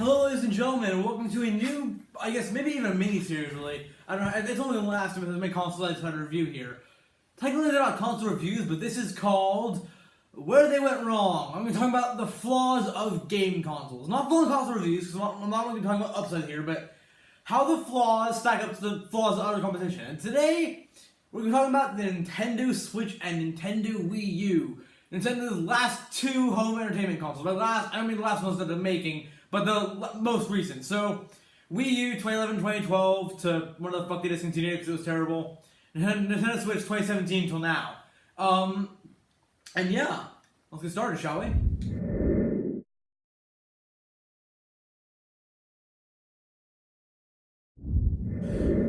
Hello, ladies and gentlemen, and welcome to a new, I guess, maybe even a mini-series, really. I don't know, it's only the last of my consoles I decided to review here. Technically, they're not console reviews, but this is called Where They Went Wrong. I'm going to be talking about the flaws of game consoles. Not full console reviews, because I'm not going to be talking about upside here, but how the flaws stack up to the flaws of other competition. And today, we're going to be talking about the Nintendo Switch and Nintendo Wii U. Nintendo's last two home entertainment consoles. I don't mean the last ones that they're making, but the most recent. So, Wii U 2011, 2012 to when the fuck they discontinued it because it was terrible. Nintendo Switch 2017 till now. And yeah, let's get started, shall we?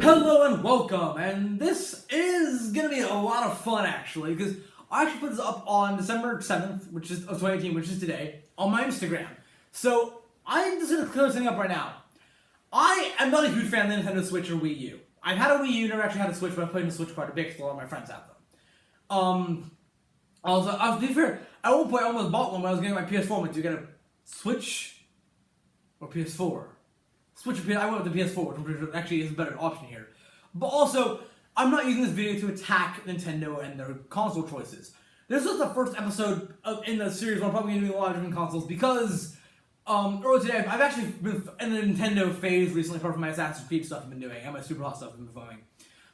Hello and welcome, and this is gonna be a lot of fun actually, because I actually put this up on December 7th, which is of 2018, which is today, on my Instagram. So I'm just gonna clear something up right now. I am not a huge fan of the Nintendo Switch or Wii U. I've had a Wii U, never actually had a Switch, but I played the Switch quite a bit because a lot of my friends have them. Also, to be fair, at one point I almost bought one when I was getting my PS4. I went to get a Switch or PS4. Switch or PS4, I went with the PS4, which I'm pretty sure actually is a better option here. But also, I'm not using this video to attack Nintendo and their console choices. This is the first episode in the series where I'm probably going to do a lot of different consoles because earlier today, I've actually been in the Nintendo phase recently, apart from my Assassin's Creed stuff I've been doing and my Super Hot stuff I've been filming.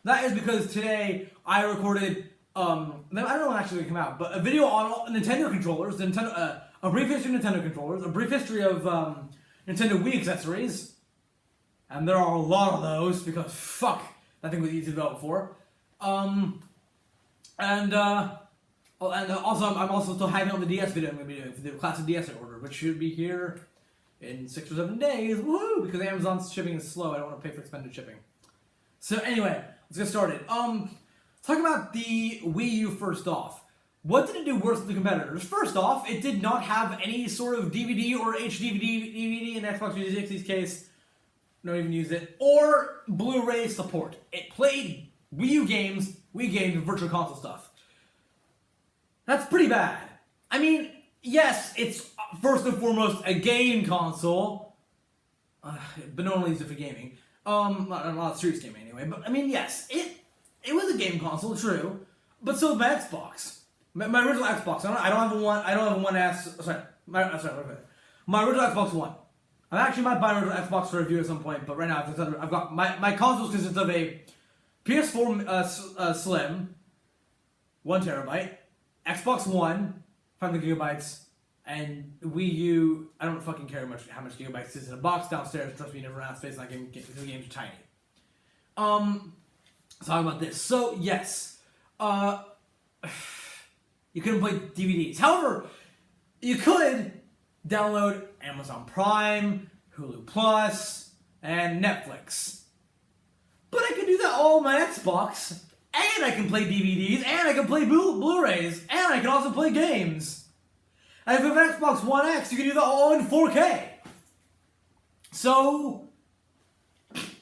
That is because today I recorded, I don't know when actually come out, but a video on Nintendo controllers, a brief history of Nintendo controllers, a brief history of Nintendo Wii accessories, and there are a lot of those because fuck, that thing was easy to develop for. And also, I'm also still hanging on the DS video I'm going to be doing for the classic DS I ordered, which should be here in 6 or 7 days. Woohoo! Because Amazon's shipping is slow. I don't want to pay for expensive shipping. So anyway, let's get started. Talking about the Wii U first off. What did it do worse than the competitors? First off, it did not have any sort of DVD or HD DVD in Xbox 360's case. Don't even use it. Or Blu-ray support. It played Wii games, and virtual console stuff. That's pretty bad. I mean, yes, it's first and foremost a game console, but no one uses it for gaming. Not serious gaming anyway. But I mean, yes, it was a game console, true, but so was my Xbox, my original Xbox. I don't have a one. I don't have a One S. Sorry, my original Xbox One. I actually might buy an original Xbox for review at some point, but right now I've got my consoles consist of a PS4 Slim, 1 terabyte. Xbox One, 500 gigabytes, and Wii U, I don't fucking care how much gigabytes is in a box downstairs. Trust me, never asked space like because the games are tiny. Let's talk about this. So, yes, you couldn't play DVDs. However, you could download Amazon Prime, Hulu Plus, and Netflix. But I could do that all on my Xbox. And I can play DVDs, and I can play Blu-rays, and I can also play games. And if you have an Xbox One X, you can do that all in 4K. So,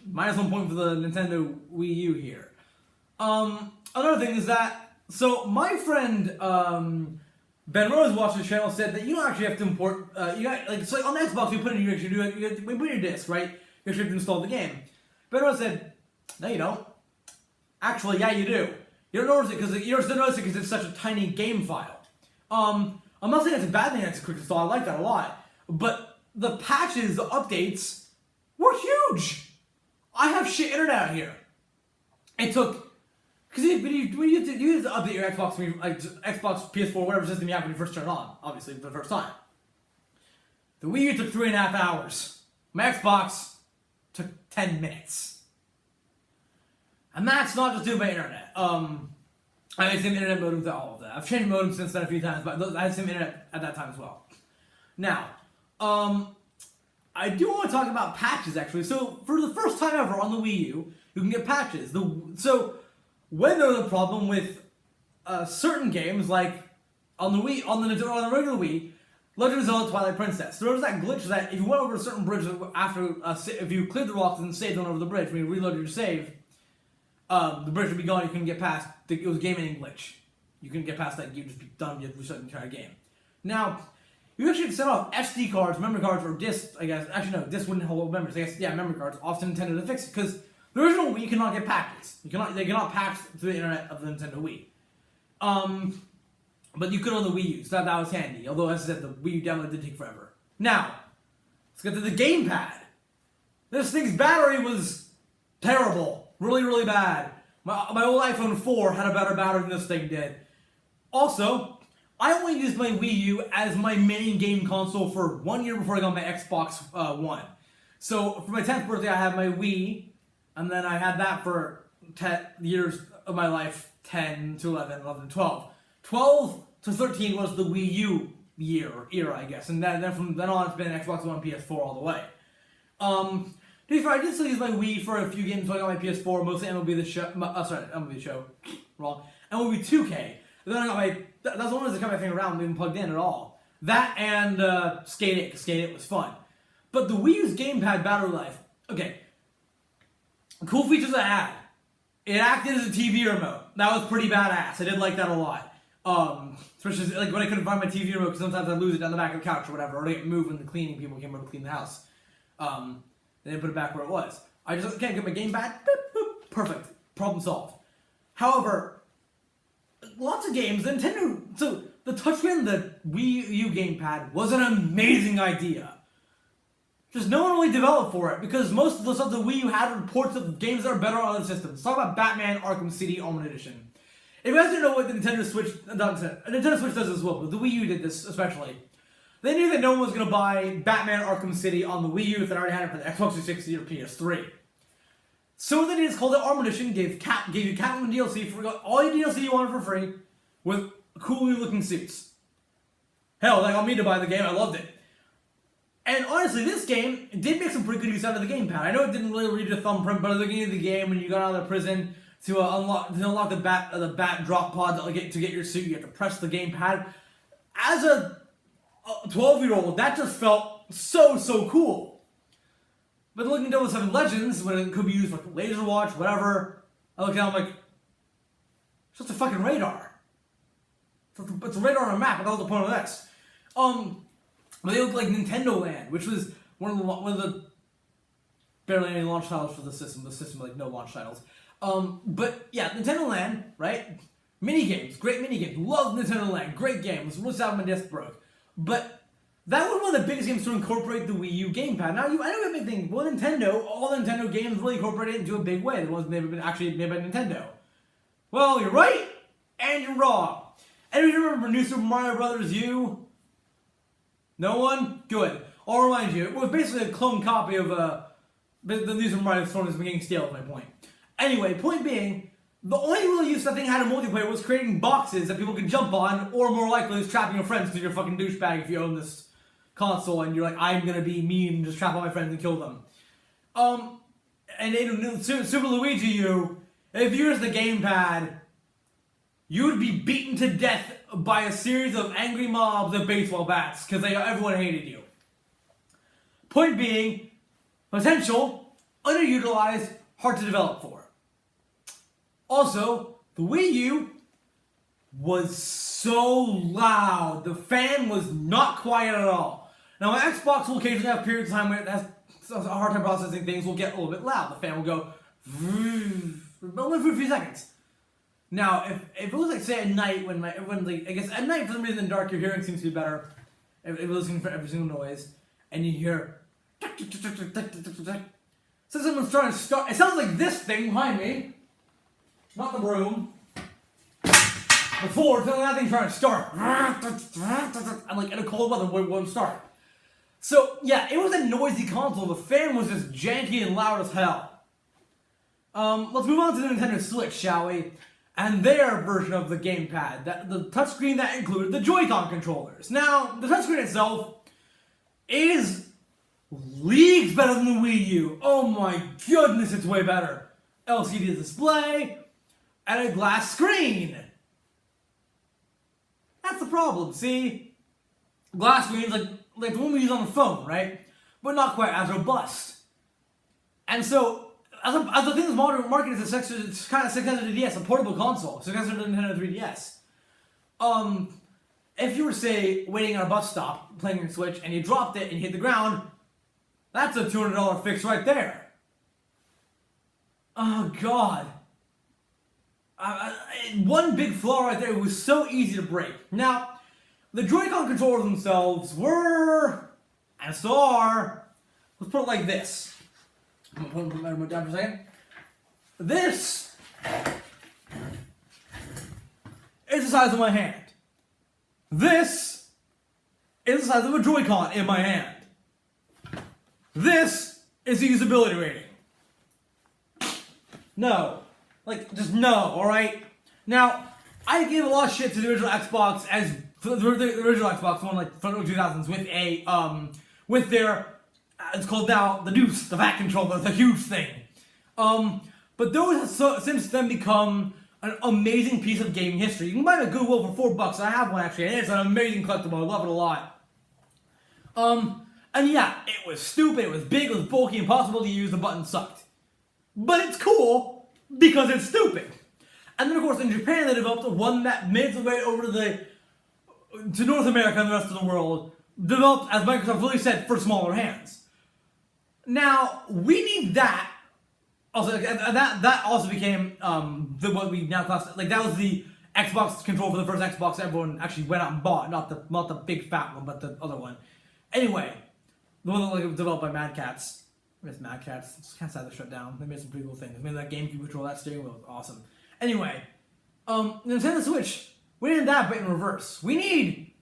minus 1 point for the Nintendo Wii U here. Another thing is that, so my friend Ben Rose watched the channel said that you don't actually have to import. So on the Xbox, you put in we put in your disc, right? You actually have to install the game. Ben Rose said, no, you don't. Actually, yeah, you do. You don't notice it because you're still noticing because it's such a tiny game file. I'm not saying it's a bad thing that's a quick install. I like that a lot. But the patches, the updates, were huge. I have shit internet out here. It took because you have to update your Xbox, Xbox, PS4, whatever system you have when you first turn it on. Obviously, for the first time. The Wii U took 3.5 hours. My Xbox took 10 minutes. And that's not just due to my internet. I had the same internet modem for all of that. I've changed modems since then a few times, but I had the same internet at that time as well. Now, I do want to talk about patches actually. So, for the first time ever on the Wii U, you can get patches. So, when there's a problem with certain games, like on the regular Wii, Legend of Zelda Twilight Princess, there was that glitch that if you went over a certain bridge after, if you cleared the rocks and saved on over the bridge, when you reloaded your save, the bridge would be gone, you couldn't get past, it was a game ending glitch. You couldn't get past that, you'd just be done, you had to reset the entire game. Now, you actually have to set off SD cards, memory cards, or discs, I guess. Actually, no, discs wouldn't hold memories. I guess, yeah, memory cards, off to Nintendo to fix it, because the original Wii cannot get packets. They cannot patch through the internet of the Nintendo Wii. But you could on the Wii U, so that was handy. Although, as I said, the Wii U definitely did take forever. Now, let's get to the gamepad. This thing's battery was terrible. Really, really bad. My old iPhone 4 had a better battery than this thing did. Also, I only used my Wii U as my main game console for 1 year before I got my Xbox One. So, for my 10th birthday, I had my Wii, and then I had that for 10 years of my life, 10 to 11, 11 to 12. 12 to 13 was the Wii U era, I guess. And then from then on, it's been Xbox One, PS4 all the way. To be fair, I did still use my Wii for a few games when I got my PS4, mostly MLB The Show. MLB The Show. Wrong. MLB 2K. And then I got my... That's the one that kept my thing around, not even plugged in at all. That and Skate 8, because Skate 8 was fun. But the Wii U's gamepad battery life... Okay. Cool features it had. It acted as a TV remote. That was pretty badass. I did like that a lot. Especially like when I couldn't find my TV remote, because sometimes I'd lose it down the back of the couch or whatever, or it moved when the cleaning people came over to clean the house. Then I put it back where it was. I just can't get my game back. Boop, boop. Perfect. Problem solved. However, lots of games, Nintendo... So, the touchscreen of the Wii U gamepad was an amazing idea. Just no one really developed for it, because most of the stuff the Wii U had were ports of games that are better on other systems. Let's talk about Batman Arkham City Armored Edition. If you guys didn't know what the Nintendo Switch does as well, but the Wii U did this especially. They knew that no one was going to buy Batman Arkham City on the Wii U if they already had it for the Xbox 360 or PS3. So what they did is called it Armored Edition, gave you Catwoman DLC for all your DLC you wanted for free, with cool looking suits. Hell, they got me to buy the game, I loved it. And honestly, this game did make some pretty good use out of the gamepad. I know it didn't really read a thumbprint, but at the beginning of the game, when you got out of the prison to unlock the bat drop pod to get your suit, you have to press the gamepad. As a 12-year-old, that just felt so cool. But looking at 007 Legends, when it could be used for laser watch, whatever, I look at it, I'm like, it's just a fucking radar. It's a radar on a map, what the hell's the point of this? But they look like Nintendo Land, which was one of the barely any launch titles for the system like no launch titles. But yeah, Nintendo Land, right? Minigames, great minigames. Love Nintendo Land, great game. It was really sad when my disc broke. But that was one of the biggest games to incorporate the Wii U gamepad. Now, I know you may think, well, Nintendo, all the Nintendo games really incorporated it into a big way. The ones that have actually made by Nintendo. Well, you're right, and you're wrong. Anybody remember New Super Mario Bros. U? No one? Good. I'll remind you, it was basically a clone copy of the New Super Mario Bros. Is getting stale, is my point. Anyway, point being, the only real use that thing had in multiplayer was creating boxes that people could jump on, or more likely, is trapping your friends because you're a fucking douchebag if you own this console and you're like, I'm gonna be mean and just trap all my friends and kill them. And in Super Luigi U, if you used the gamepad, you would be beaten to death by a series of angry mobs of baseball bats because everyone hated you. Point being, potential, underutilized, hard to develop for. Also, the Wii U was so loud. The fan was not quiet at all. Now, my Xbox will occasionally have periods of time where it has a hard time processing things, will get a little bit loud. The fan will go, only for a few seconds. Now, if it was like, say, at night, I guess at night, for some reason in the dark, your hearing seems to be better. If you're listening for every single noise, and you hear, so someone's trying to start, it sounds like this thing behind me, not the broom. Before, that thing trying to start. I'm like, in a cold weather, it won't start. So, yeah, it was a noisy console. The fan was just janky and loud as hell. Let's move on to the Nintendo Switch, shall we? And their version of the gamepad, the touchscreen that included the Joy-Con controllers. Now, the touchscreen itself is leagues better than the Wii U. Oh my goodness, it's way better. LCD display and a glass screen. That's the problem, see? Glass screens like the one we use on the phone, right? But not quite as robust. And so, as the thing is marketed as it's kind of successor to the DS, a portable console, successor to the Nintendo 3DS. if you were, say, waiting on a bus stop, playing your Switch, and you dropped it and you hit the ground, that's a $200 fix right there. Oh, God. One big flaw right there. It was so easy to break. Now, the Joy-Con controllers themselves were, and still are, let's put it like this. I'm going to put my remote down for a second. This is the size of my hand. This is the size of a Joy-Con in my hand. This is the usability rating. No. Like, just no, alright? Now, I gave a lot of shit to the original Xbox as the original Xbox one, like from the 2000s, with their, it's called now the Deuce, the VAT controller, the huge thing. But those have since then become an amazing piece of gaming history. You can buy it at Goodwill for $4. I have one actually, and it's an amazing collectible. I love it a lot. And yeah, it was stupid, it was big, it was bulky, impossible to use, the button sucked. But it's cool because it's stupid. And then of course in Japan they developed one that made its way over to North America and the rest of the world, developed, as Microsoft really said, for smaller hands. Now, we need that. Also, that also became what we now class, like that was the Xbox control for the first Xbox everyone actually went out and bought, not the big fat one, but the other one. Anyway, the one that was developed by Mad Catz. I miss Mad Catz. It's kind of sad they shut down. They made some pretty cool things. They made that GameCube control, that steering wheel was awesome. Anyway, Nintendo Switch. We need that, but in reverse. We need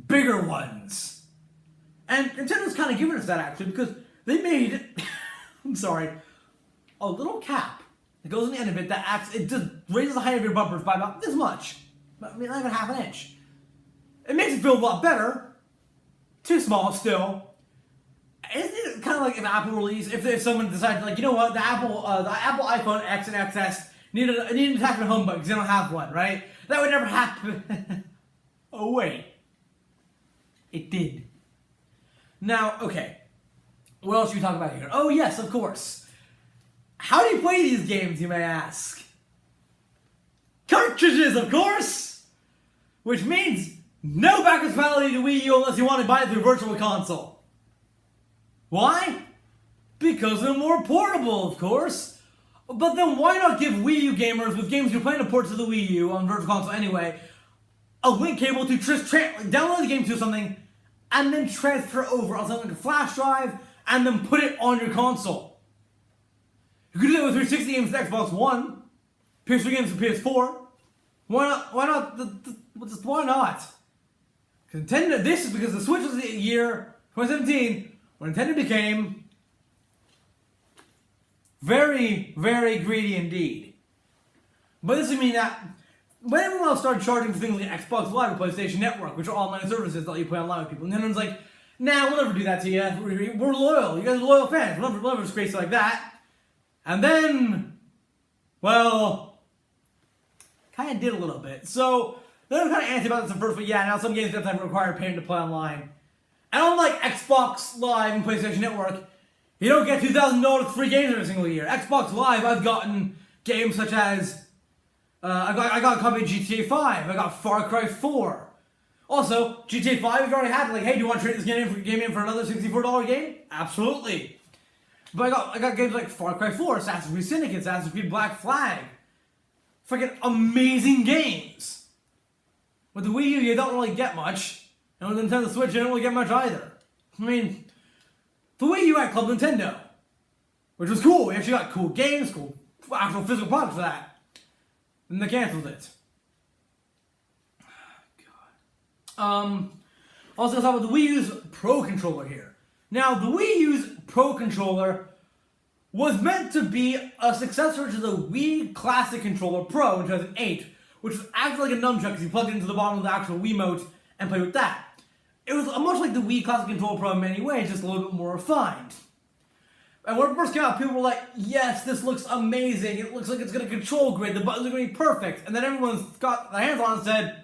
bigger ones. And Nintendo's kind of giving us that actually because they made, I'm sorry, a little cap that goes on the end of it that acts, it just raises the height of your bumpers by about this much. I mean, not even half an inch. It makes it feel a lot better. Too small still. Isn't it kind of like if Apple released, if someone decided, like, you know what, the Apple iPhone X and XS needed an attachment home button because they don't have one, right? That would never happen. Oh, wait. It did. Now, okay. What else should we talk about here? Oh, yes, of course. How do you play these games, you may ask? Cartridges, of course! Which means no backwards compatibility to Wii U unless you want to buy it through Virtual Console. Why? Because they're more portable, of course. But then why not give Wii U gamers with games you're playing to port to the Wii U on Virtual Console anyway, a link cable to download the game to something and then transfer over on something like a flash drive and then put it on your console. You could do that with 360 games for Xbox One, PS3 games for PS4. Why not? Why not? Nintendo. This is because the Switch was the year 2017 when Nintendo became very, very greedy indeed. But this would mean that when everyone else started charging for things like Xbox Live or PlayStation Network, which are online services that let you play online with people, and Nintendo's like, nah, we'll never do that to you. We're loyal. You guys are loyal fans. We'll never just crazy like that. And then, well, kind of did a little bit. So, they were kind of antsy about this at first, but yeah, now some games have required payment to play online. And unlike Xbox Live and PlayStation Network, you don't get $2,000 free games every single year. Xbox Live, I've gotten games such as, I got a copy of GTA 5, I got Far Cry 4. Also, GTA 5, you've already had, like, hey, do you want to trade this game in for another $64 game? Absolutely. But I got games like Far Cry 4, Assassin's Creed Syndicate, Assassin's Creed Black Flag. Freaking amazing games. With the Wii U, you don't really get much. And with Nintendo Switch, you don't really get much either. I mean, the Wii U had Club Nintendo, which was cool. We actually got cool games, cool actual physical products for that. And they canceled it. God. Also, let's talk about the Wii U's Pro Controller here. Now, the Wii U's Pro Controller was meant to be a successor to the Wii Classic Controller Pro in 2008, which was actually like a nunchuck because you plugged it into the bottom of the actual Wiimote and played with that. It was much like the Wii Classic Controller Pro in many ways, just a little bit more refined. And when it first came out, people were like, yes, this looks amazing, it looks like it's going to control grid, the buttons are going to be perfect. And then everyone's got their hands on it and said,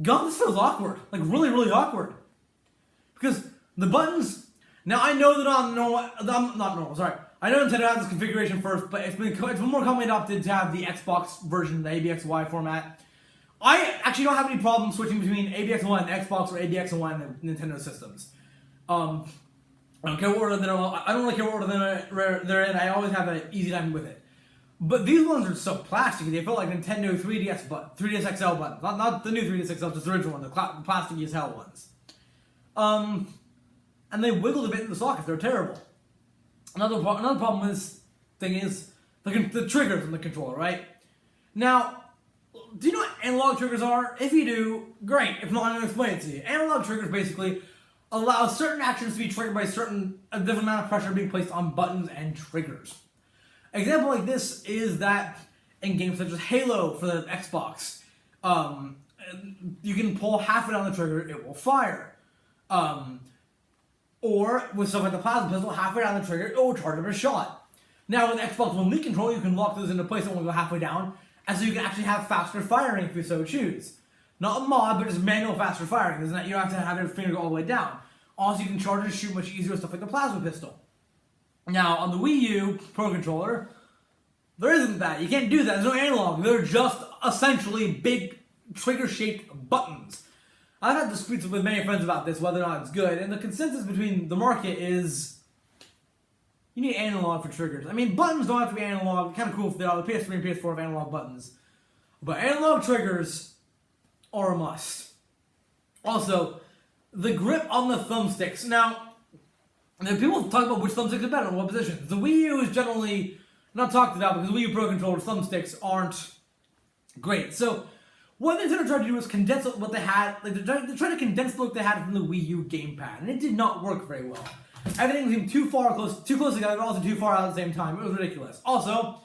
God, this feels awkward. Like, really, really awkward. Because the buttons, now I know they're not normal, sorry. I know Nintendo has this configuration first, but it's been more commonly adopted to have the Xbox version, the ABXY format. I actually don't have any problem switching between ABX1 and Xbox or ABX1 and Nintendo systems. I don't care what order I don't really care what order they're in. I always have an easy time with it. But these ones are so plasticky. They feel like Nintendo 3DS XL buttons. Not the new 3DS XL, just the original one, the plasticky as hell ones. And they wiggled a bit in the sockets. They're terrible. Another problem with this thing is the triggers on the controller, right? Now, do you know what analog triggers are? If you do, great. If not, I'm going to explain it to you. Analog triggers basically allow certain actions to be triggered by a different amount of pressure being placed on buttons and triggers. An example like this is that in games such as Halo for the Xbox, you can pull half it on the trigger, it will fire. Or with stuff like the plasma pistol, halfway down the trigger, it will charge up a shot. Now with Xbox One Elite controller, you can lock those into place and only go halfway down, and so you can actually have faster firing if you so choose. Not a mod, but just manual faster firing. Isn't that you don't have to have your finger go all the way down. Also, you can charge and shoot much easier with stuff like the plasma pistol. Now on the Wii U Pro Controller, there isn't that. You can't do that. There's no analog. They're just essentially big trigger-shaped buttons. I've had disputes with many friends about this, whether or not it's good, and the consensus between the market is you need analog for triggers. I mean, buttons don't have to be analog. Kind of cool if they are. The PS3 and PS4 have analog buttons. But analog triggers are a must. Also, the grip on the thumbsticks. Now, people talk about which thumbsticks are better in what positions. The Wii U is generally not talked about because Wii U Pro Controller thumbsticks aren't great. So, what Nintendo tried to do was condense what they had. Like, they tried to condense the look they had from the Wii U gamepad, and it did not work very well. Everything seemed too close together, but also too far out at the same time. It was ridiculous. Also,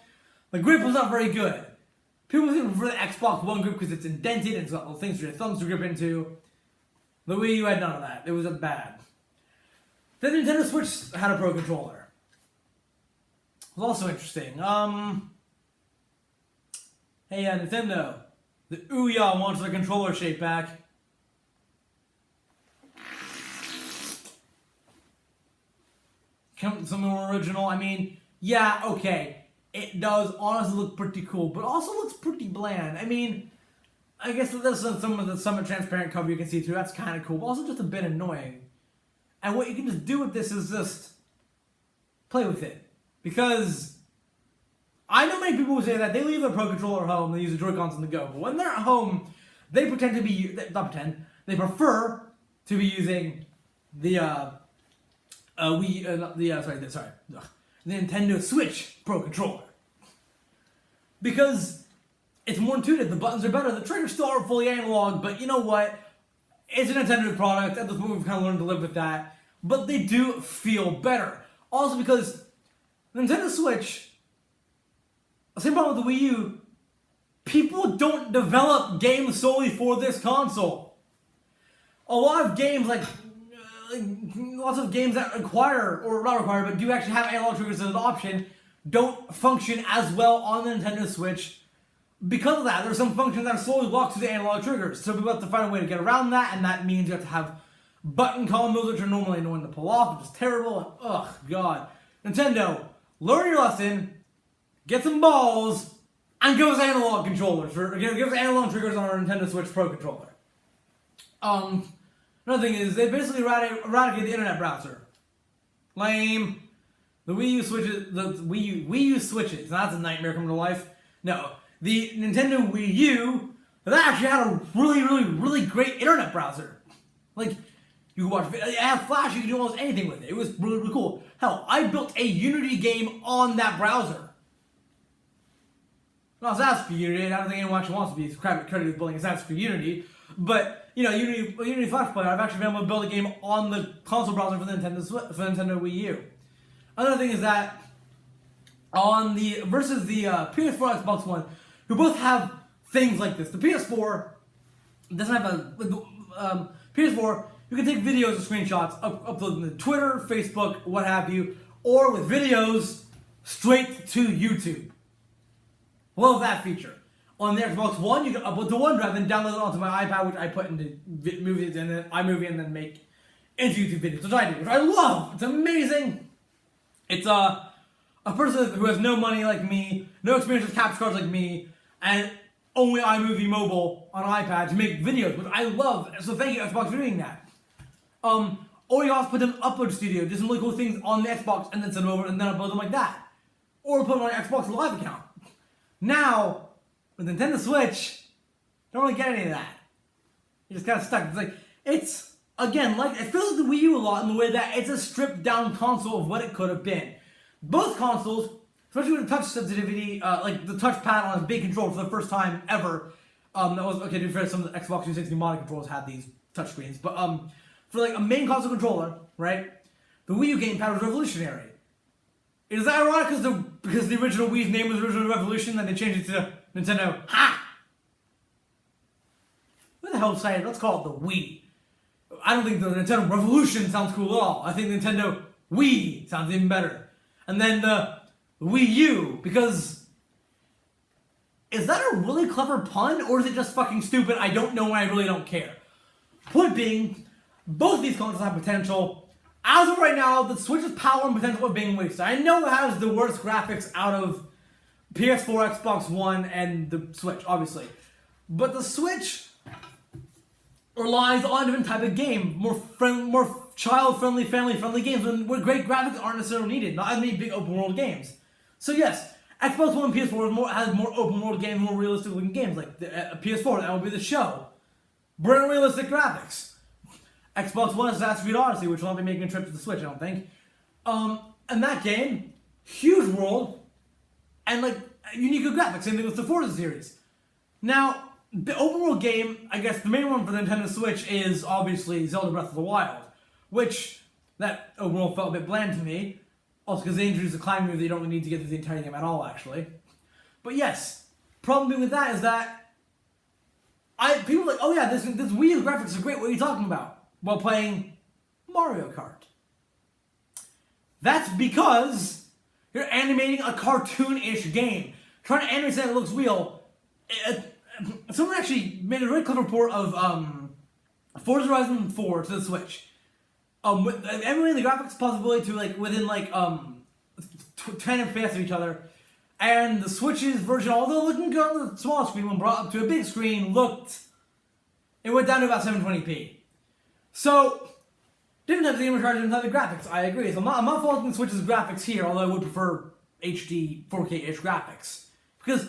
the grip was not very good. People seem to prefer the Xbox One grip because it's indented and it's got little things for your thumbs to grip into. The Wii U had none of that. It was bad. Then Nintendo Switch had a Pro Controller. It was also interesting. Hey, Nintendo. The Ouya wants their controller shape back. Something more original. I mean, yeah, okay. It does honestly look pretty cool, but also looks pretty bland. I mean, I guess there's some of the Summit transparent cover you can see too. That's kind of cool, but also just a bit annoying. And what you can just do with this is just play with it. Because I know many people who say that they leave their Pro Controller at home, they use the Joy-Cons on the go, but when they're at home, they they prefer to be using the the Nintendo Switch Pro Controller. Because it's more intuitive, the buttons are better, the triggers still aren't fully analog, but you know what? It's a Nintendo product, at this point we've kind of learned to live with that, but they do feel better. Also because Nintendo Switch, same problem with the Wii U, people don't develop games solely for this console. A lot of games lots of games that require, or not require, but do actually have analog triggers as an option, don't function as well on the Nintendo Switch. Because of that, there's some functions that are solely locked to the analog triggers. So people have to find a way to get around that, and that means you have to have button combos, which are normally annoying to pull off, which is terrible. And, ugh, God. Nintendo, learn your lesson, get some balls, and give us analog controllers. Give us analog triggers on our Nintendo Switch Pro Controller. Another thing is, they basically eradicated the internet browser. Lame. The Wii U switches. That's a nightmare coming to life. No. The Nintendo Wii U, that actually had a really great internet browser. Like, you could watch, it had Flash, you could do almost anything with it. It was really cool. Hell, I built a Unity game on that browser. Well, that's for Unity. I don't think anyone actually wants to be credited with building a Assassin's Creed Unity. But, you know, Unity Flash Player, I've actually been able to build a game on the console browser for the Nintendo Wii U. Another thing is that on the versus the PS4 Xbox One, who both have things like this. The PS4 doesn't have a PS4. You can take videos or screenshots, upload them to Twitter, Facebook, what have you, or with videos straight to YouTube. Love that feature. On the Xbox One, you can upload to OneDrive and download it onto my iPad, which I put into movies and then iMovie and then make into YouTube videos, which I do, which I love. It's amazing. It's a person who has no money like me, no experience with capture cards like me, and only iMovie Mobile on iPad to make videos, which I love. So thank you, Xbox, for doing that. Or you also put them in Upload Studio, do some really cool things on the Xbox, and then send them over, and then upload them like that. Or put them on your Xbox Live account. Now, with Nintendo Switch, don't really get any of that. You're just kind of stuck. It's like, it's, again, like, it feels like the Wii U a lot in the way that it's a stripped down console of what it could have been. Both consoles, especially with the touch sensitivity, like the touchpad on a big controller for the first time ever. That was, okay, to be fair, some of the Xbox 360 modded controllers had these touchscreens, but for like a main console controller, right, the Wii U gamepad was revolutionary. Is that ironic because the original Wii's name was originally Revolution, then they changed it to Nintendo Ha! What the hell decided? Let's call it the Wii. I don't think the Nintendo Revolution sounds cool at all. I think Nintendo Wii sounds even better. And then the Wii U, because is that a really clever pun, or is it just fucking stupid? I don't know and I really don't care. Point being, both these consoles have potential. As of right now, the Switch's power and potential are being wasted. I know it has the worst graphics out of PS4, Xbox One, and the Switch, obviously. But the Switch relies on a different type of game, more child-friendly, family-friendly games, where great graphics aren't necessarily needed. Not as many big open-world games. So yes, Xbox One and PS4 has more open-world games, more realistic-looking games. Like the PS4, that would be the show. Bring realistic graphics. Xbox One is Assassin's Creed Odyssey, which will not be making a trip to the Switch, I don't think. And that game, huge world, and like unique good graphics. Same thing with the Forza series. Now, the open world game, I guess the main one for the Nintendo Switch is obviously Zelda Breath of the Wild, which that open world felt a bit bland to me. Also, because they introduced a climbing move that you don't really need to get through the entire game at all, actually. But yes, problem with that is that people are like, oh yeah, this Wii U graphics are great. What are you talking about? While playing Mario Kart. That's because you're animating a cartoon-ish game. Trying to animate something that looks real. Someone actually made a really clever port of Forza Horizon 4 to the Switch. With emulating the graphics possibility to like within like 10 FPS of each other. And the Switch's version, although looking good on the small screen when brought up to a big screen, it went down to about 720p. So, different types of game require different types of graphics, I agree. So I'm not faulting the Switch's graphics here, although I would prefer HD 4K-ish graphics. Because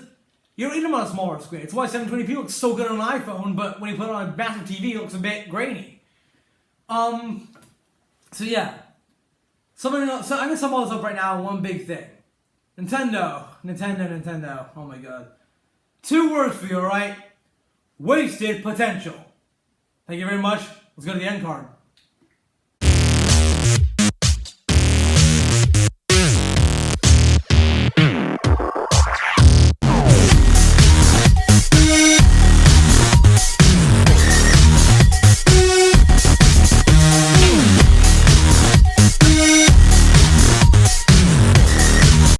you don't need them on a smaller screen. It's why 720p looks so good on an iPhone, but when you put it on a massive TV, it looks a bit grainy. So yeah. So I'm going to sum all this up right now in one big thing. Nintendo. Oh my god. 2 words for you, alright? Wasted potential. Thank you very much. Let's go to the end card.